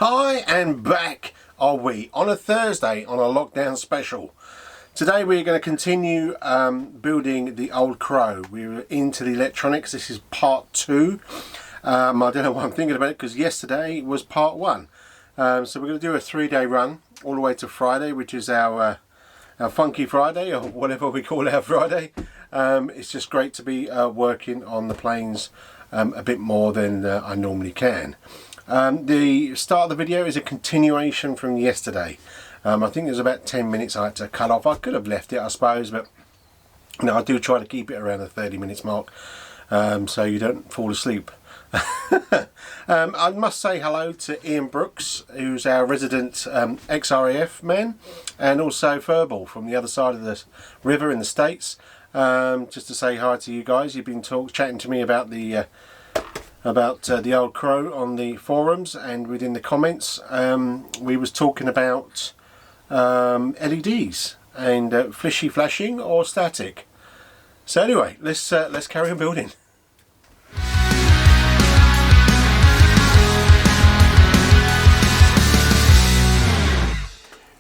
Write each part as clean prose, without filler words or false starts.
Hi, and back are we on a Thursday on a lockdown special. Today we're going to continue building the old Crow. We're into the electronics. This is part 2. I don't know why I'm thinking about it, because yesterday was part 1. So we're going to do a 3-day run all the way to Friday, which is our Funky Friday, or whatever we call our Friday. It's just great to be working on the planes a bit more than I normally can. The start of the video is a continuation from yesterday. I think there's about 10 minutes I had to cut off. I could have left it, I suppose, but I do try to keep it around the 30 minutes mark, so you don't fall asleep. I must say hello to Ian Brooks, who's our resident XRAF man, and also Furball from the other side of the river in the States. Just to say hi to you guys. You've been chatting to me about the old Crow on the forums and within the comments. We was talking about LEDs and fishy flashing or static. So anyway, let's carry on building.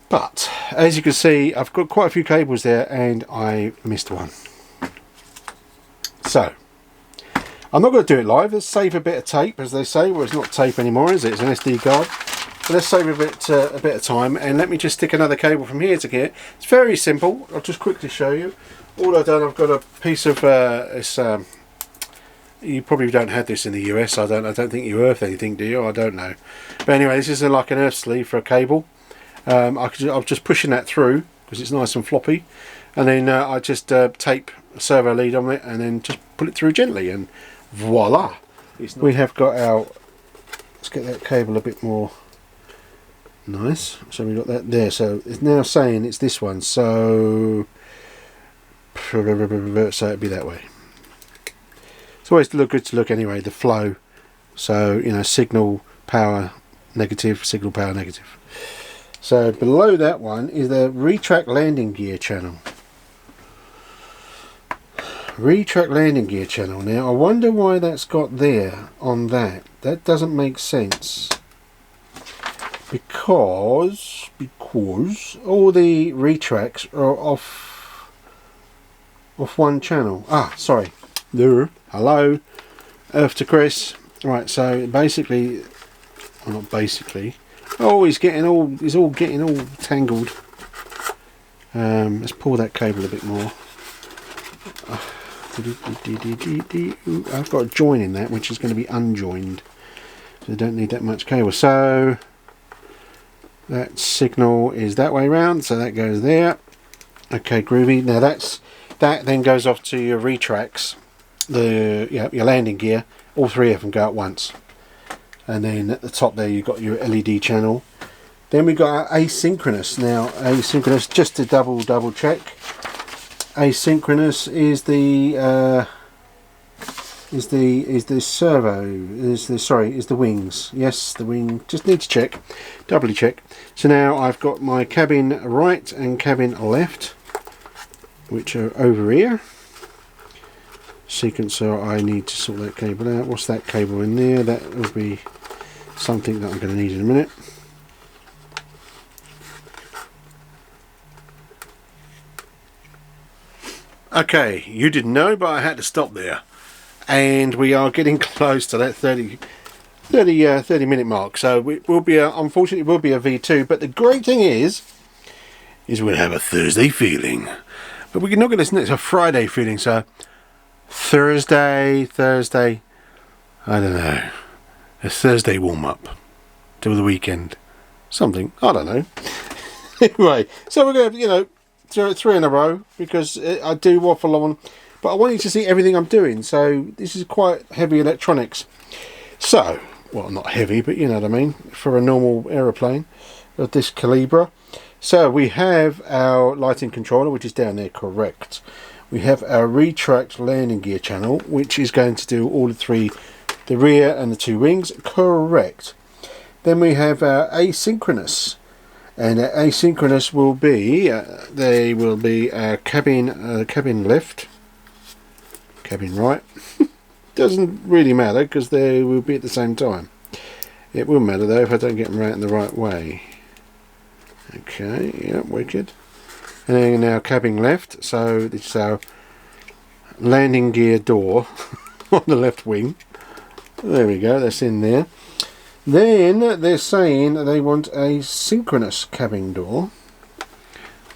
But as you can see, I've got quite a few cables there and I missed one. So I'm not going to do it live. Let's save a bit of tape, as they say. Well, it's not tape anymore, is it? It's an SD card. So let's save a bit of time, and let me just stick another cable from here to here. It's very simple. I'll just quickly show you. All I've done, I've got a piece of you probably don't have this in the US. I don't think you earth anything, do you? I don't know. But anyway, this is like an earth sleeve for a cable. I was just pushing that through because it's nice and floppy, and then I just tape a servo lead on it, and then just pull it through gently, and voila! We have got our, let's get that cable a bit more nice. So we got that there. So it's now saying it's this one. So it'd be that way. It's always good to look anyway. The flow. So you know, signal power negative, signal power negative. So below that one is the retract landing gear channel. Retract landing gear channel. Now I wonder why that's got there on that. That doesn't make sense. Because all the retracts are off one channel. Ah, sorry. There. Hello. Earth to Chris. Right, so basically, well, not basically. Oh, he's all getting all tangled. Let's pull that cable a bit more. I've got a join in that, which is going to be unjoined, so I don't need that much cable. So that signal is that way round, so that goes there. Okay, groovy. Now that then goes off to your retracts, your landing gear. All 3 of them go at once, and then at the top there you've got your LED channel. Then we've got our asynchronous. Now asynchronous, just to double check. Asynchronous is the wings. Yes, the wing. Just need to check, doubly check. So now I've got my cabin right and cabin left, which are over here. Sequencer, I need to sort that cable out. What's that cable in there? That will be something that I'm going to need in a minute. Okay, you didn't know, but I had to stop there, and we are getting close to that 30 minute mark. So it will be unfortunately it will be a V2, but the great thing is we'll have a Thursday feeling, but we're not going to. It's a Friday feeling, so Thursday, I don't know, a Thursday warm up till the weekend, something, I don't know. Anyway, so we're going to, 3 in a row, because I do waffle on, but I want you to see everything I'm doing. So this is quite heavy electronics. So, well, not heavy, but you know what I mean, for a normal aeroplane of this calibre. So we have our lighting controller, which is down there, correct. We have our retract landing gear channel, which is going to do all the 3, the rear and the 2 wings, correct. Then we have our asynchronous. And asynchronous will be, they will be cabin left, cabin right. Doesn't really matter because they will be at the same time. It will matter though if I don't get them right in the right way. Okay, yeah, wicked. And then now cabbing left, so this is our landing gear door on the left wing. There we go, that's in there. Then they're saying that they want a synchronous cabbing door,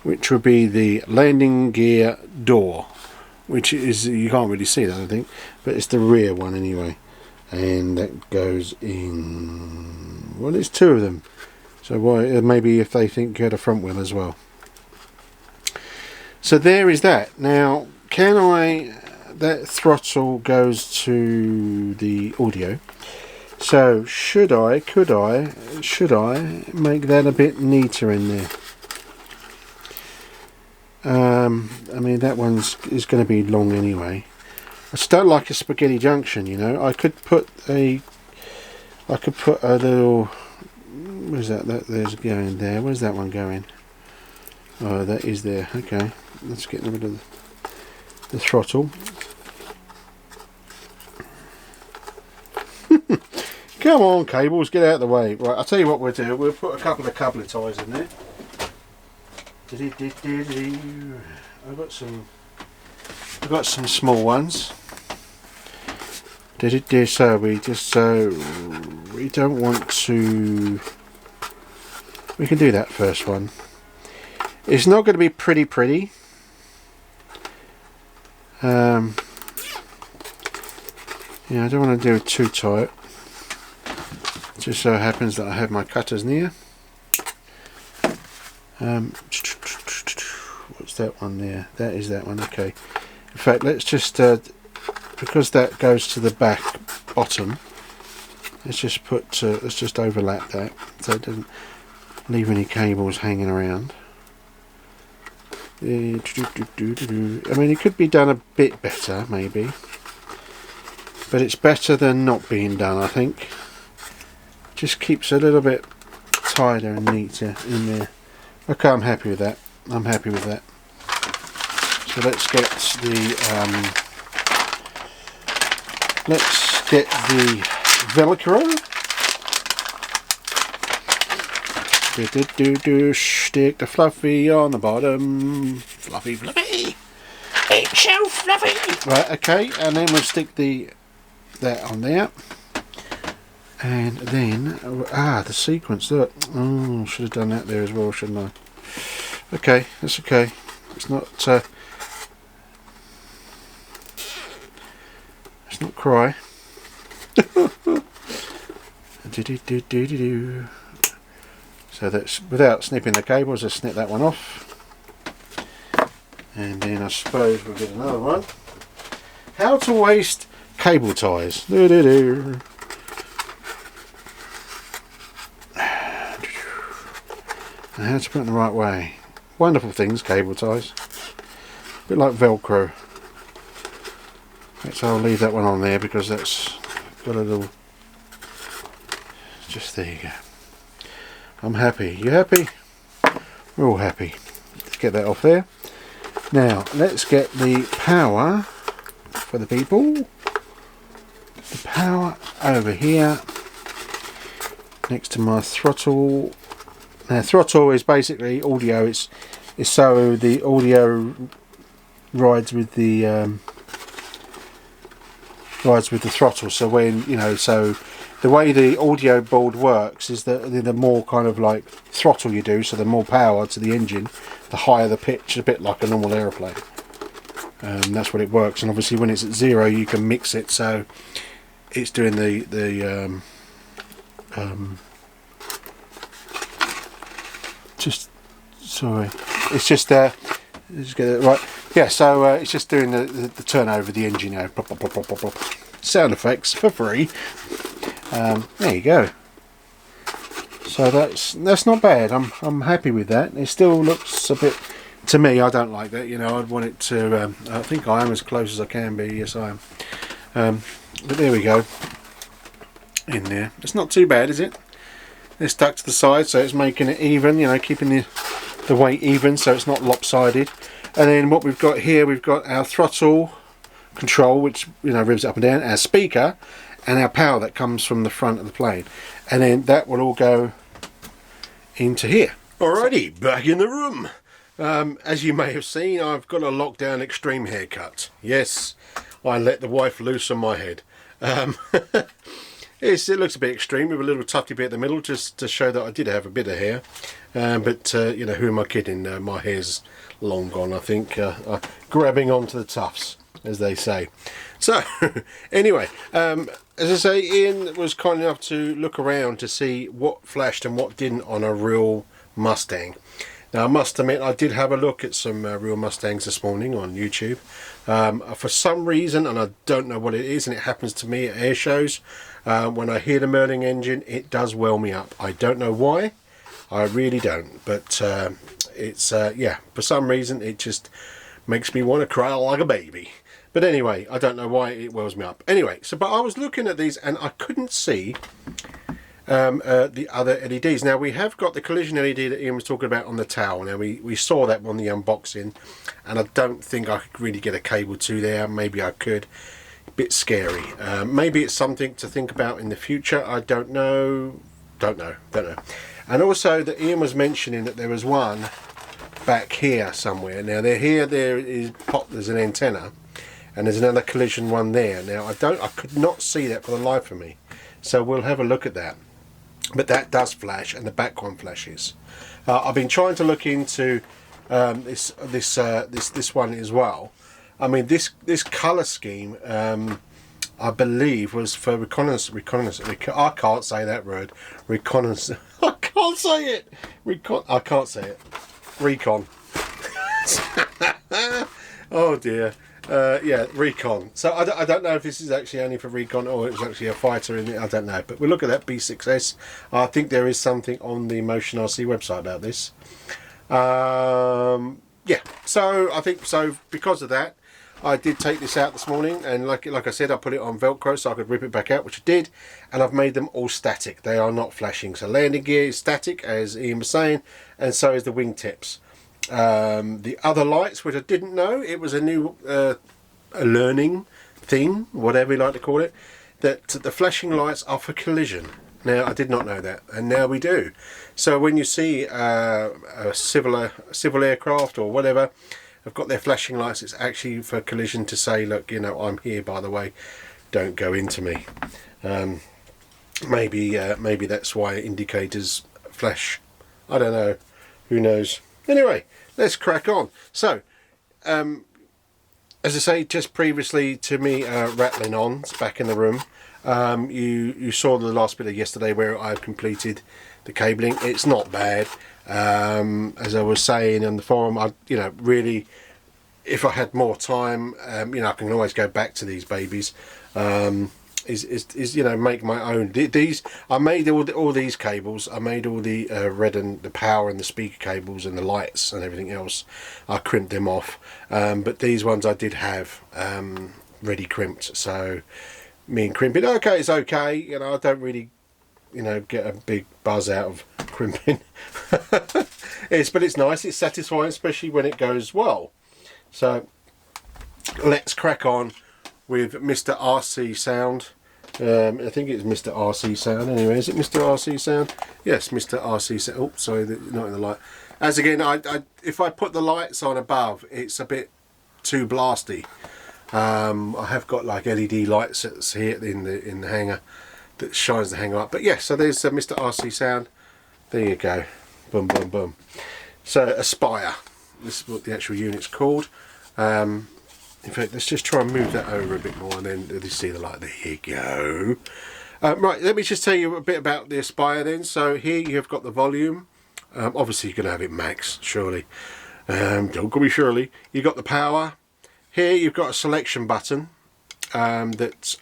which would be the landing gear door, which is, you can't really see that I think, but it's the rear one anyway. And that goes in, well, there's two of them, so why, maybe if they think you had a front wheel as well. So there is that. Now can I, that throttle goes to the audio, so should I make that a bit neater in there? I mean that is going to be long anyway. I just don't like a spaghetti junction, you know. I could put a little, where's that? There's going there. Where's that one going? Oh, that is there. Okay, let's get rid of the throttle. Come on, cables, get out of the way. Right, I'll tell you what we'll do. We'll put a couple of coupler ties in there. I've got some small ones. So we don't want to. We can do that first one. It's not going to be pretty. Yeah, I don't want to do it too tight. Just so happens that I have my cutters near. What's that one there? That is that one. Okay. In fact, let's just because that goes to the back bottom. Let's just put. Let's just overlap that so it doesn't leave any cables hanging around. I mean, it could be done a bit better, maybe, but it's better than not being done, I think. Just keeps a little bit tighter and neater in there. Okay, I'm happy with that. I'm happy with that. So let's get the Velcro. Stick the fluffy on the bottom. Fluffy. It's so fluffy. Right, okay, and then we'll stick that on there. And then, the sequence, look. Oh, should have done that there as well, shouldn't I? Okay, that's okay. It's not, let's not cry. So that's, without snipping the cables, let's snip that one off. And then I suppose we'll get another one. How to waste cable ties. And how to put it in the right way. Wonderful things, cable ties. A bit like Velcro. So I'll leave that one on there because that's got a little. Just there you go. I'm happy. You happy? We're all happy. Let's get that off there. Now let's get the power for the people. The power over here next to my throttle. Now throttle is basically audio. It's so the audio rides with the throttle. So when so the way the audio board works is that the more kind of like throttle you do, so the more power to the engine, the higher the pitch, a bit like a normal aeroplane. That's what it works. And obviously when it's at 0, you can mix it so it's doing it's just let's get it right. Yeah, so it's just doing the turnover of the engine, plop, plop, plop, plop, plop, plop. Sound effects for free. There you go. So that's not bad. I'm happy with that. It still looks a bit, to me, I don't like that. I'd want it to. I think I am as close as I can be. Yes, I am. But there we go. In there, it's not too bad, is it? They're stuck to the side, so it's making it even. Keeping the weight even, so it's not lopsided. And then what we've got here, we've got our throttle control, which revs up and down, our speaker, and our power that comes from the front of the plane, and then that will all go into here. Alrighty, back in the room. As you may have seen, I've got a lockdown extreme haircut. Yes, I let the wife loose on my head. It looks a bit extreme with a little tufty bit in the middle, just to show that I did have a bit of hair. But you know, who am I kidding? My hair's long gone, I think. Grabbing onto the tufts, as they say. So, anyway, as I say, Ian was kind enough to look around to see what flashed and what didn't on a real Mustang. Now, I must admit, I did have a look at some real Mustangs this morning on YouTube. For some reason, and I don't know what it is, and it happens to me at air shows, when I hear the Merlin engine, it does well me up. I don't know why. I really don't. But it's, yeah, for some reason, it just makes me want to cry like a baby. But anyway, I don't know why it wells me up. Anyway, so but I was looking at these, and I couldn't see the other LEDs. Now we have got the collision LED that Ian was talking about on the towel. Now we saw that on the unboxing, and I don't think I could really get a cable to there. Maybe I could. A bit scary. Maybe it's something to think about in the future. I don't know. Don't know. And also that Ian was mentioning that there was one back here somewhere. Now there's an antenna, and there's another collision one there. Now I could not see that for the life of me. So we'll have a look at that. But that does flash, and the back one flashes. I've been trying to look into this one as well. I mean, this colour scheme, I believe, was for reconnaissance. I can't say that word. Reconnaissance. I can't say it. I can't say it. Recon. Oh dear. Yeah, recon. So I don't know if this is actually only for recon or it was actually a fighter in it. I don't know. But we'll look at that B6S. I think there is something on the Motion RC website about this. Yeah. So I think so because of that, I did take this out this morning, and like I said, I put it on Velcro so I could rip it back out, which I did, and I've made them all static. They are not flashing. So landing gear is static, as Ian was saying, and so is the wingtips. The other lights, which I didn't know, it was a new a learning thing, whatever you like to call it, that the flashing lights are for collision. Now I did not know that, and now we do. So when you see a civil aircraft or whatever have got their flashing lights, it's actually for collision, to say, look, you know, I'm here, by the way, don't go into me. Maybe that's why indicators flash. I don't know, who knows. Anyway, let's crack on. So, as I say, just previously to me rattling on back in the room, you saw the last bit of yesterday where I've completed the cabling. It's not bad. As I was saying on the forum, you know, really, if I had more time, you know, I can always go back to these babies. Is you know, make my own. These I made all these cables. I made all the red and the power and the speaker cables and the lights and everything else. I crimped them off, but these ones I did have ready crimped. So me and crimping, okay, it's okay. You know, I don't really, you know, get a big buzz out of crimping. But it's nice. It's satisfying, especially when it goes well. So let's crack on with Mr. RC Sound. I think it's Mr. RC Sound anyway. Is it Mr. RC Sound? Yes, Mr. RC Sound. Oh, sorry, not in the light. As again, if I put the lights on above, it's a bit too blasty. I have got like LED lights that's here in the hanger that shines the hanger up. But yeah, so there's Mr. RC Sound. There you go. Boom, boom, boom. So Aspire. This is what the actual unit's called. In fact, let's just try and move that over a bit more, and then you see the light. There you go. Right, let me just tell you a bit about the Aspire then. So here you have got the volume. Obviously you're going to have it max, surely. Don't call me Shirley. You've got the power. Here you've got a selection button that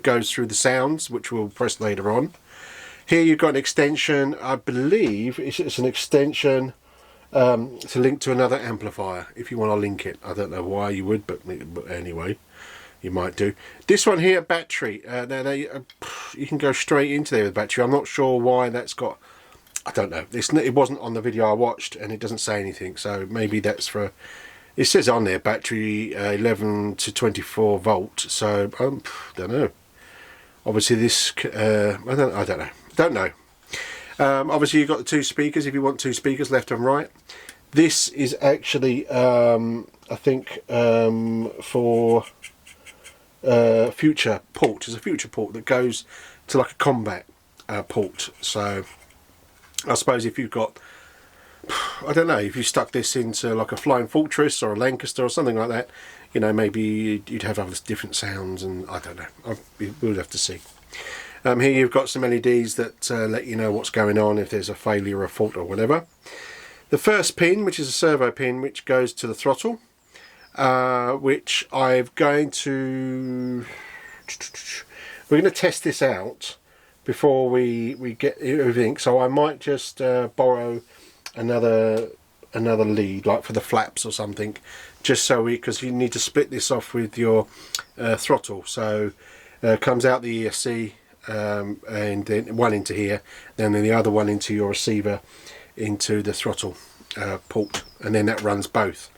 goes through the sounds, which we'll press later on. Here you've got an extension. I believe it's an extension to link to another amplifier, if you want to link it. I don't know why you would, but anyway, you might do. This one here, battery. Now you can go straight into there with battery. I'm not sure why that's got, I don't know. It wasn't on the video I watched, and it doesn't say anything, so maybe that's for It says on there battery 11 to 24 volt, so don't know. Obviously this I don't know. Obviously you've got the two speakers if you want two speakers, left and right. This is actually I think for future port. There's a future port that goes to like a combat port. So I suppose if you've got, I don't know, if you stuck this into like a Flying Fortress or a Lancaster or something like that, you know, maybe you'd have other different sounds, and I don't know, we'll have to see. Here you've got some LEDs that let you know what's going on if there's a failure or a fault or whatever. The first pin, which is a servo pin, which goes to the throttle, which we're going to test this out before we get everything. So I might just borrow another lead, like for the flaps or something, just so because you need to split this off with your throttle. So comes out the ESC, and then one into here, then the other one into your receiver, into the throttle port, and then that runs both.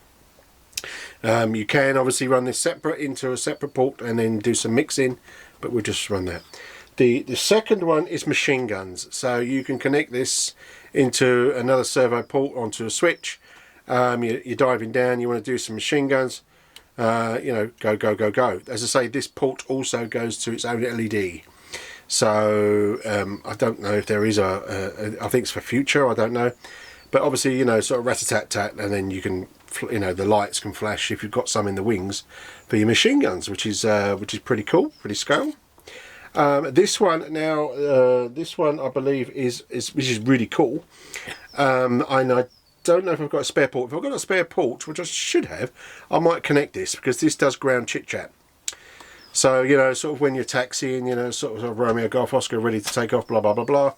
You can obviously run this separate into a separate port and then do some mixing, but we'll just run that. The second one is machine guns, so you can connect this into another servo port onto a switch. You're diving down, you want to do some machine guns, you know, go. As I say, this port also goes to its own LED. So I don't know if there is I think it's for future, I don't know, but obviously, you know, sort of rat-a-tat-tat, and then you can, you know, the lights can flash if you've got some in the wings for your machine guns, which is pretty cool, pretty scale. This one now, this one I believe is which is really cool, and I don't know if I've got a spare port. If I've got a spare port, which I should have, I might connect this, because this does ground chit chat. So, you know, sort of when you're taxiing, you know, sort of Romeo Golf Oscar ready to take off, blah blah blah blah,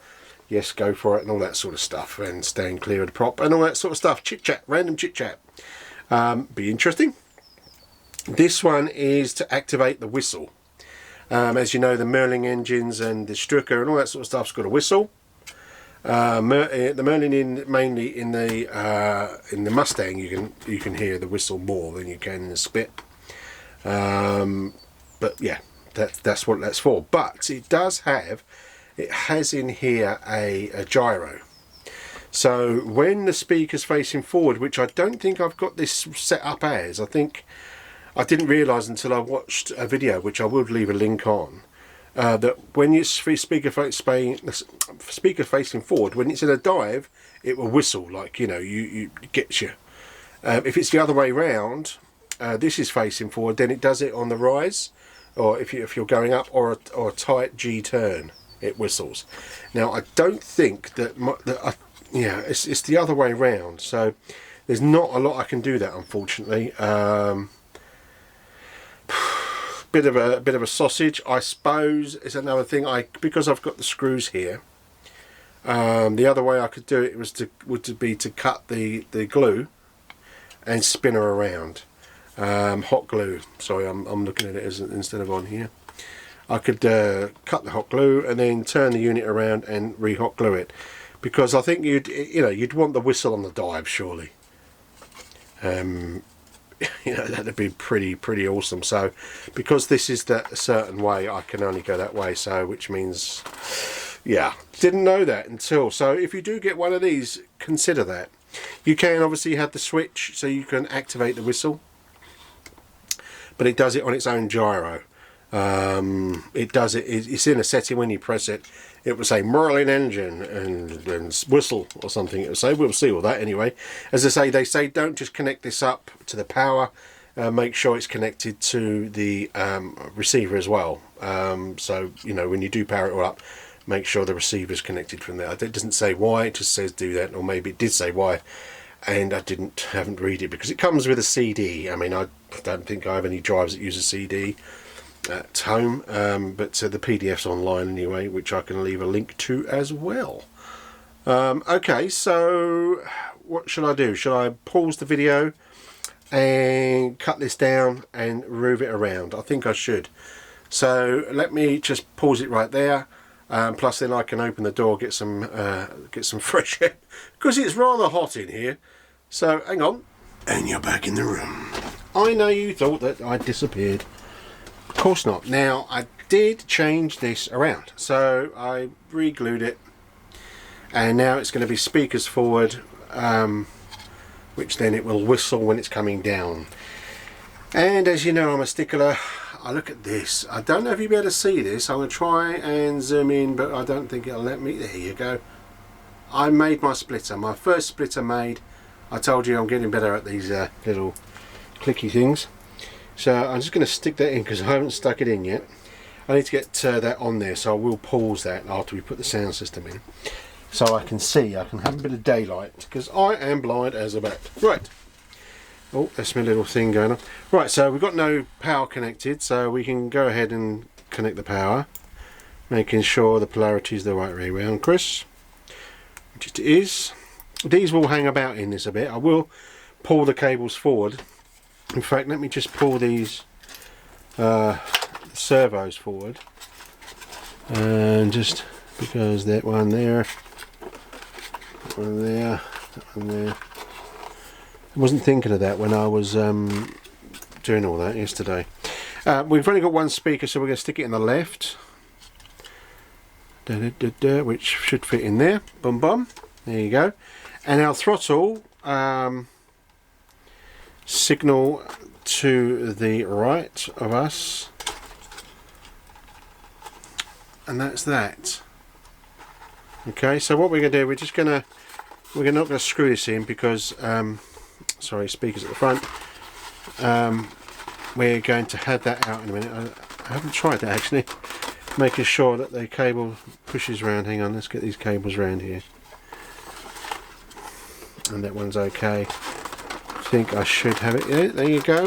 yes, go for it, and all that sort of stuff, and staying clear of the prop and all that sort of stuff. Chit chat, random chit chat, be interesting. This one is to activate the whistle. As you know, the Merlin engines and the Strucker and all that sort of stuff's got a whistle. The Merlin mainly in the Mustang, you can hear the whistle more than you can in the Spit. But yeah, that's what that's for. But it has in here a gyro. So when the speaker's facing forward, which I don't think I've got this set up as, I think I didn't realise until I watched a video, which I will leave a link on, that when your speaker facing forward, when it's in a dive, it will whistle, like, you know, you get you. If it's the other way round, this is facing forward, then it does it on the rise, or if you're going up, or a tight G turn, it whistles. Now I don't think that yeah, it's the other way round, so there's not a lot I can do that, unfortunately. Bit of a sausage, I suppose, is another thing. Because I've got the screws here. The other way I could do it would be to cut the glue and spin her around. Hot glue. Sorry, I'm looking at it instead of on here. I could cut the hot glue and then turn the unit around and re-hot glue it, because I think you'd want the whistle on the dive, surely. You know, that'd be pretty awesome. So because this is that certain way, I can only go that way, so which means, yeah, didn't know that until. So if you do get one of these, consider that. You can obviously have the switch so you can activate the whistle, but it does it on its own gyro. It's in a setting. When you press it, it will say Merlin engine and whistle or something. It will say. We'll see all that anyway. As they say don't just connect this up to the power. Make sure it's connected to the receiver as well. So, you know, when you do power it all up, make sure the receiver is connected from there. It doesn't say why. It just says do that, or maybe it did say why, and I haven't read it, because it comes with a CD. I mean, I don't think I have any drives that use a CD at home, but the PDF's online anyway, which I can leave a link to as well. Okay, so what should I do? Should I pause the video and cut this down and move it around? I think I should. So let me just pause it right there. Plus then I can open the door, get some fresh air, because it's rather hot in here. So hang on. And you're back in the room. I know you thought that I'd disappeared. Of course not. Now, I did change this around. So I re-glued it. And now it's going to be speakers forward, which then it will whistle when it's coming down. And as you know, I'm a stickler. I look at this. I don't know if you'll be able to see this. I'm going to try and zoom in, but I don't think it'll let me. There you go. I made my splitter. My first splitter made. I told you I'm getting better at these little clicky things. So I'm just going to stick that in because I haven't stuck it in yet. I need to get that on there, so I will pause that after we put the sound system in. So I can see, I can have a bit of daylight because I am blind as a bat. Right. Oh, that's my little thing going on. Right, so we've got no power connected, so we can go ahead and connect the power. Making sure the polarity is the right way around, Chris. Which it is. These will hang about in this a bit. I will pull the cables forward. In fact, let me just pull these servos forward. And just because that one there, that one there, that one there. I wasn't thinking of that when I was doing all that yesterday. We've only got one speaker, so we're going to stick it in the left. Which should fit in there. Boom, boom. There you go. And our throttle signal to the right of us. And that's that. Okay, so what we're going to do, we're not going to screw this in because sorry, speakers at the front. We're going to head that out in a minute. I haven't tried that actually. Making sure that the cable pushes around. Hang on, let's get these cables around here. And that one's okay. I think I should have it. Yeah, there you go.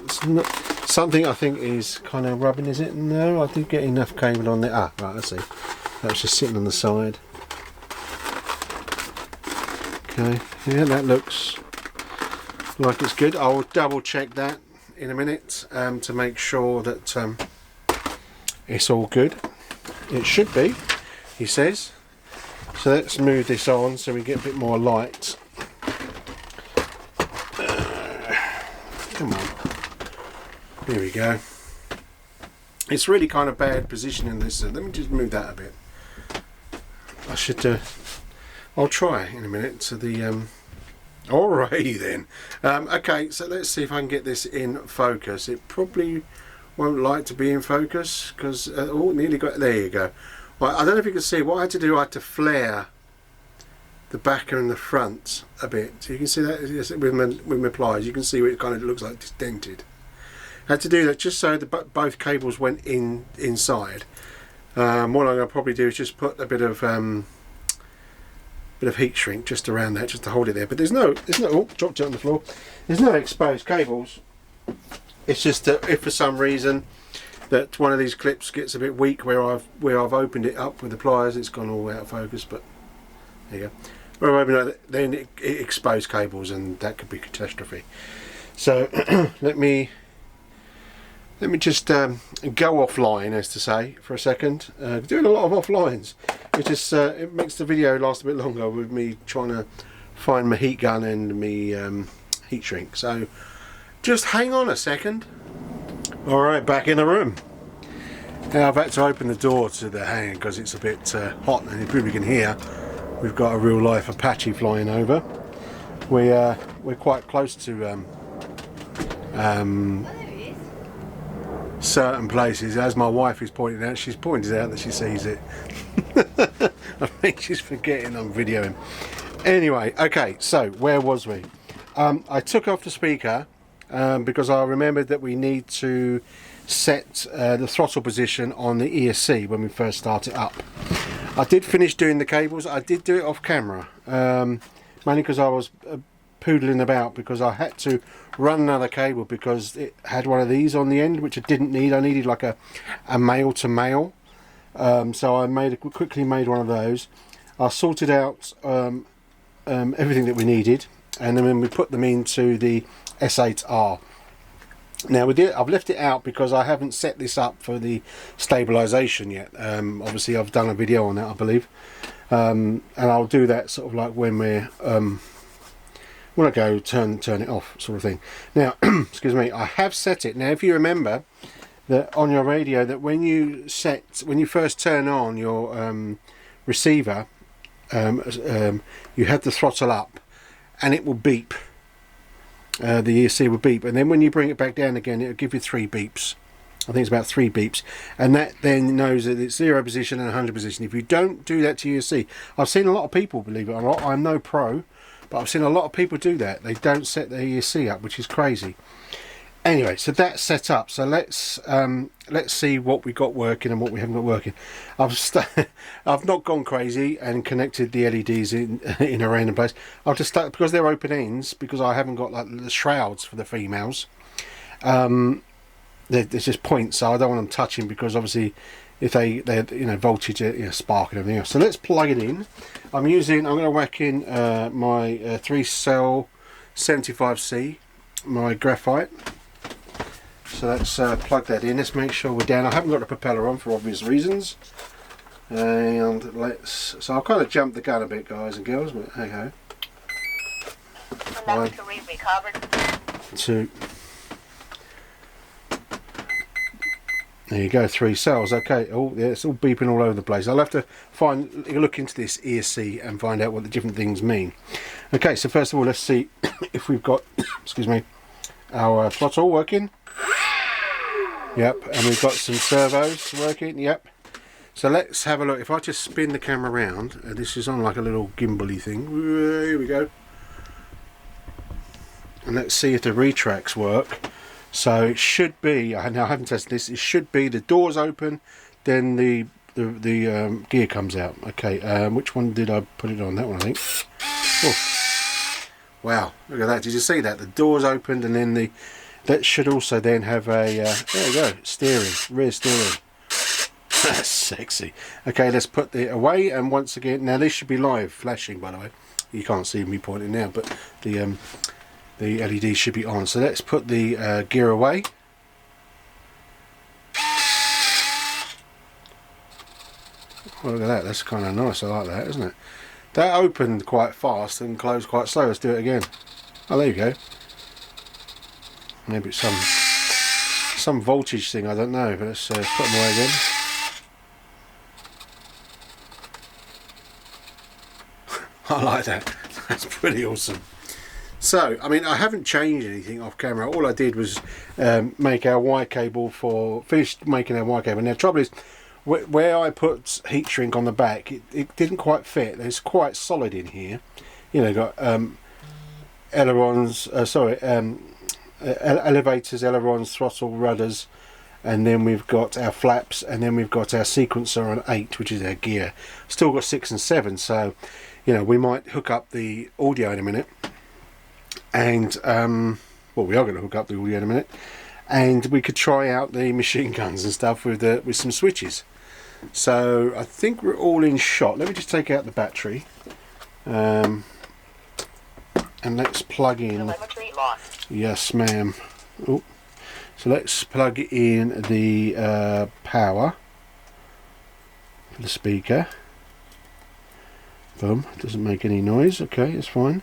It's not, something I think is kind of rubbing, is it? No, I did get enough cable on there. Ah, right, I see. That was just sitting on the side. Okay, yeah, that looks like it's good. I'll double check that in a minute to make sure that it's all good. It should be, he says. So let's move this on so we get a bit more light. Come on. Here we go. It's really kind of bad positioning this. Let me just move that a bit. I should. I'll try in a minute to the. Alrighty then. Okay, so let's see if I can get this in focus. It probably won't like to be in focus because oh, nearly got. There you go. Right, I don't know if you can see what I had to do. I had to flare the back and the front a bit. So you can see that with my pliers. You can see what it kind of looks like, just dented. I had to do that just so both cables went inside. What I'm going to probably do is just put a bit of heat shrink just around that, just to hold it there. But there's no. Oh, dropped it on the floor. There's no exposed cables. It's just that if for some reason that one of these clips gets a bit weak where I've opened it up with the pliers, it's gone all out of focus. But there you go. Where I've opened it, then it exposed cables, and that could be catastrophe. So let me just go offline, as to say, for a second. Doing a lot of offlines. It makes the video last a bit longer with me trying to find my heat gun and my heat shrink. So just hang on a second. Alright, back in the room. Now I've had to open the door to the hangar because it's a bit hot, and you probably can hear we've got a real life Apache flying over. We're quite close to certain places. As my wife is pointing out, she's pointed out that she sees it. I think she's forgetting I'm videoing. Anyway, okay, so where was we? I took off the speaker because I remembered that we need to set the throttle position on the ESC when we first start it up. I did finish doing the cables. I did do it off camera, mainly because I was poodling about, because I had to run another cable because it had one of these on the end, which I didn't need. I needed like a male to male, so I quickly made one of those. I sorted out everything that we needed, and then we put them into the S8R. Now I've left it out because I haven't set this up for the stabilisation yet. Obviously I've done a video on that, I believe, and I'll do that sort of like when we're when I go turn it off, sort of thing. Now, excuse me, I have set it. Now, if you remember that on your radio, that when you first turn on your receiver, you have the throttle up, and it will beep. The ESC will beep, and then when you bring it back down again, it'll give you 3 beeps. I think it's about 3 beeps, and that then knows that it's 0 position and 100 position. If you don't do that to ESC, I've seen a lot of people, believe it or not, I'm no pro, but I've seen a lot of people do that. They don't set their ESC up, which is crazy. Anyway, so that's set up. So let's see what we got working and what we haven't got working. I've not gone crazy and connected the LEDs in a random place. I've just stuck, because they're open ends, because I haven't got like the shrouds for the females. There's just points, so I don't want them touching, because obviously if they're voltage, spark and everything else. So let's plug it in. I'm going to whack in my 3-cell 75C, my graphite. So let's plug that in. Let's make sure we're down. I haven't got the propeller on for obvious reasons. And so I'll kind of jump the gun a bit, guys and girls, but hey ho. 1, 2. There you go, 3 cells. Okay, oh yeah, it's all beeping all over the place. I'll have to look into this ESC and find out what the different things mean. Okay, so first of all, let's see if we've got, excuse me, our throttle working. Yep, and we've got some servos working. Yep. So let's have a look. If I just spin the camera around, this is on like a little gimbally thing. Here we go. And let's see if the retracts work. So it should be, now I haven't tested this, it should be the doors open, then the gear comes out. Okay, which one did I put it on? That one, I think. Oh. Wow, look at that. Did you see that? The doors opened, and then that should also then have a, there we go, steering, rear steering. That's sexy. Okay, let's put it away, and once again, now this should be live flashing, by the way. You can't see me pointing now, but the LED should be on. So let's put the gear away. Oh, look at that, that's kind of nice. I like that, isn't it? That opened quite fast and closed quite slow. Let's do it again. Oh, there you go. Maybe it's some voltage thing, I don't know, but let's put them away again. I like that. That's pretty awesome. So, I mean, I haven't changed anything off camera. All I did was make our Y cable finished making our Y cable. Now, the trouble is, where I put heat shrink on the back, it didn't quite fit. It's quite solid in here. You know, got ailerons, elevators, ailerons, throttle, rudders, and then we've got our flaps, and then we've got our sequencer on 8, which is our gear. Still got 6 and 7, so, you know, we might hook up the audio in a minute. And well, we are going to hook up the audio in a minute, and we could try out the machine guns and stuff with some switches. So I think we're all in shot. Let me just take out the battery, and let's plug in. Yes, ma'am. Oh, so let's plug in the power for the speaker. Boom. Doesn't make any noise. Okay, it's fine.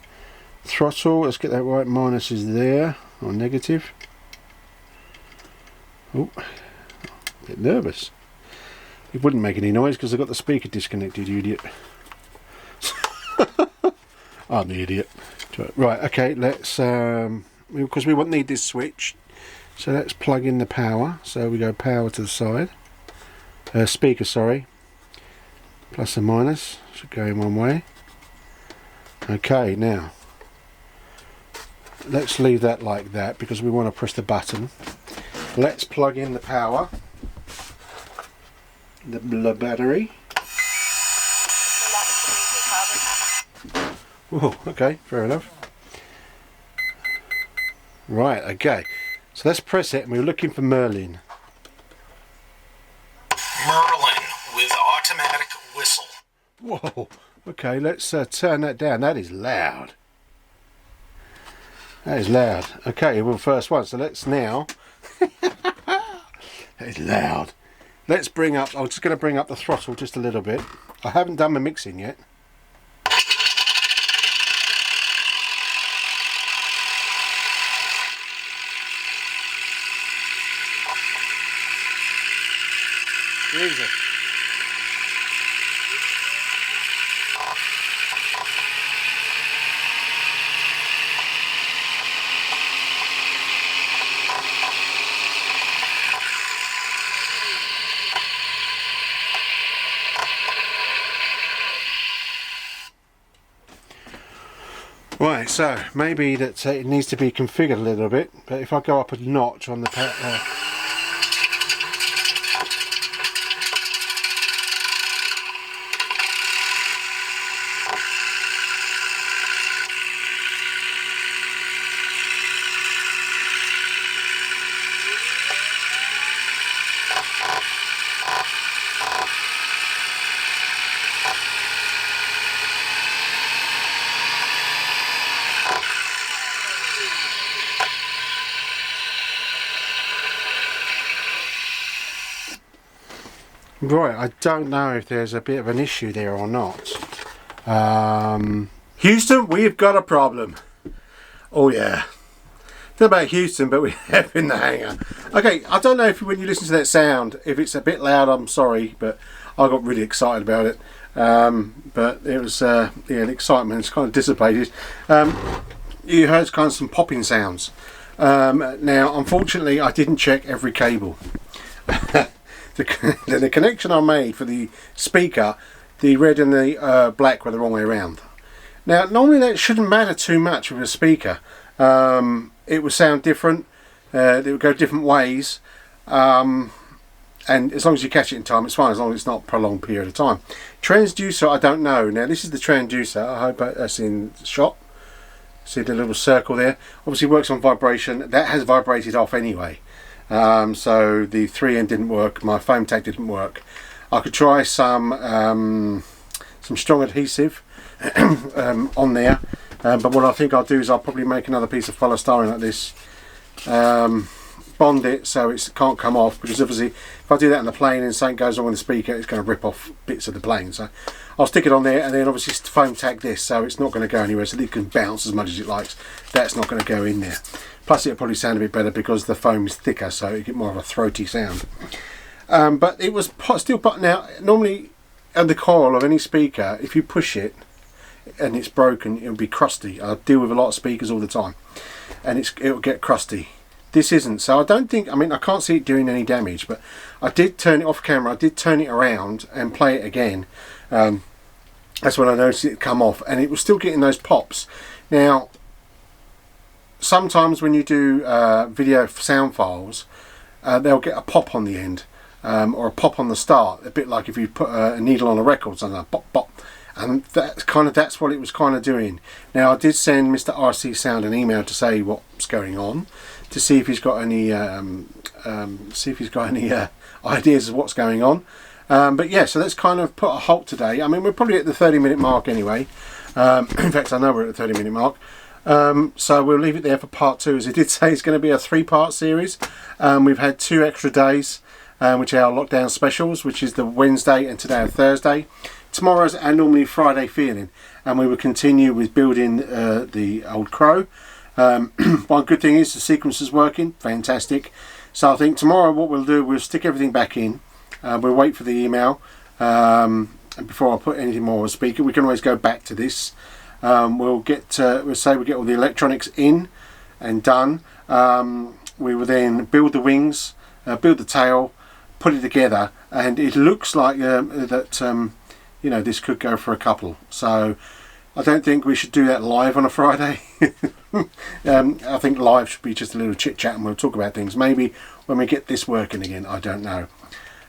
Throttle, let's get that right, minus is there, or negative. Oh, a bit nervous. It wouldn't make any noise because I got the speaker disconnected, you idiot. I'm the idiot. Right, okay, let's, because we won't need this switch, so let's plug in the power. So we go power to the side, speaker, sorry, plus and minus, should go in one way. Okay, now, let's leave that like that because we want to press the button. Let's plug in the power, the battery. Oh, okay, fair enough. Right, okay. So let's press it, and we're looking for Merlin. Merlin with automatic whistle. Whoa, okay, let's turn that down. That is loud. That is loud. Okay, well, first one. So let's now. That is loud. Let's bring up. I'm just going to bring up the throttle just a little bit. I haven't done my mixing yet. Easy. Right, so maybe that it needs to be configured a little bit, but if I go up a notch on the right, I don't know if there's a bit of an issue there or not. Houston, we've got a problem. Oh yeah. Not about Houston, but we have in the hangar. Okay, I don't know if when you listen to that sound, if it's a bit loud, I'm sorry, but I got really excited about it. But it was, yeah, the excitement's kind of dissipated. You heard kind of some popping sounds. Now, unfortunately, I didn't check every cable. The connection I made for the speaker, the red and the black were the wrong way around. Now, normally that shouldn't matter too much with a speaker. It would sound different. It would go different ways. And as long as you catch it in time, it's fine, as long as it's not a prolonged period of time. Transducer, I don't know. Now, this is the transducer. I hope that's in shot. See the little circle there? Obviously works on vibration. That has vibrated off anyway. So the 3N didn't work, my foam tag didn't work. I could try some strong adhesive on there, but what I think I'll do is I'll probably make another piece of polystyrene like this, bond it so it can't come off, because obviously if I do that on the plane and something goes wrong with the speaker, it's going to rip off bits of the plane. So I'll stick it on there and then obviously foam tag this so it's not going to go anywhere, so it can bounce as much as it likes. That's not going to go in there. Plus it'll probably sound a bit better because the foam is thicker, so you get more of a throaty sound. But it was still, now normally at the coil of any speaker, if you push it and it's broken, it'll be crusty. I deal with a lot of speakers all the time and it'll get crusty. This isn't, so I don't think, I mean, I can't see it doing any damage, but I did turn it off camera, I did turn it around and play it again. That's when I noticed it come off, and it was still getting those pops. Now, sometimes when you do video sound files, they'll get a pop on the end, or a pop on the start, a bit like if you put a needle on a record, something like pop, pop. And that's what it was kind of doing. Now, I did send Mr. RC Sound an email to say what's going on, to see if he's got any ideas of what's going on. But yeah, so let's kind of put a halt today. I mean, we're probably at the 30-minute mark anyway. In fact, I know we're at the 30-minute mark. So we'll leave it there for part 2. As I did say, it's going to be a 3-part series. We've had 2 extra days, which are our lockdown specials, which is the Wednesday and today and Thursday. Tomorrow's our normally Friday feeling, and we will continue with building the old Crow. One good thing is the sequence is working, fantastic. So I think tomorrow what we'll do, we'll stick everything back in. We'll wait for the email, and before I put anything more on the speaker, we can always go back to this. We'll say we get all the electronics in and done. We will then build the wings, build the tail, put it together, and it looks like that you know, this could go for a couple. So I don't think we should do that live on a Friday. I think live should be just a little chit chat and we'll talk about things. Maybe when we get this working again, I don't know.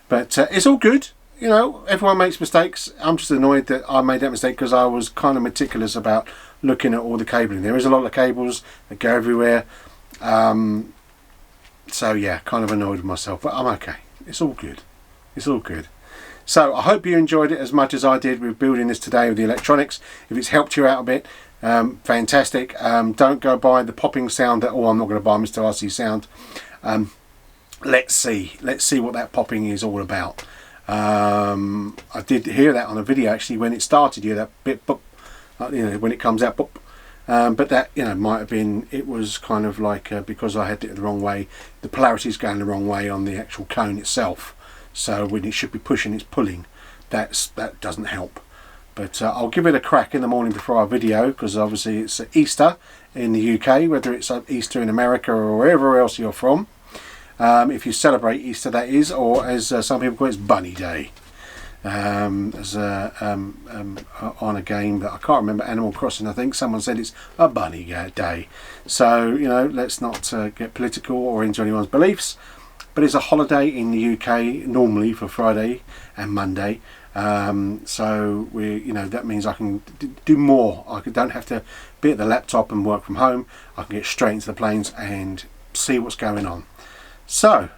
But it's all good. You know, everyone makes mistakes. I'm just annoyed that I made that mistake because I was kind of meticulous about looking at all the cabling. There is a lot of cables that go everywhere. So yeah, kind of annoyed with myself, but I'm okay. It's all good. It's all good. So I hope you enjoyed it as much as I did with building this today with the electronics. If it's helped you out a bit, fantastic. Don't go by the popping sound that, oh, I'm not going to buy Mr. RC Sound. Let's see what that popping is all about. I did hear that on a video actually when it started. You hear that bit, boop, you know, when it comes out, boop. But that, you know, might have been, it was kind of like because I had it the wrong way, the polarity is going the wrong way on the actual cone itself. So when it should be pushing, it's pulling. That doesn't help. But I'll give it a crack in the morning before our video, because obviously it's Easter in the UK, whether it's Easter in America or wherever else you're from. If you celebrate Easter, that is, or as some people call it, it's Bunny Day. On a game that I can't remember, Animal Crossing, I think someone said it's a bunny day. So, you know, let's not get political or into anyone's beliefs, but it's a holiday in the UK normally for Friday and Monday. So that means I can do more. I don't have to be at the laptop and work from home. I can get straight into the planes and see what's going on. So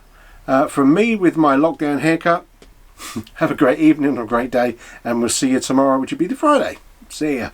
from me with my lockdown haircut, have a great evening and a great day, and we'll see you tomorrow, which will be the Friday. See ya.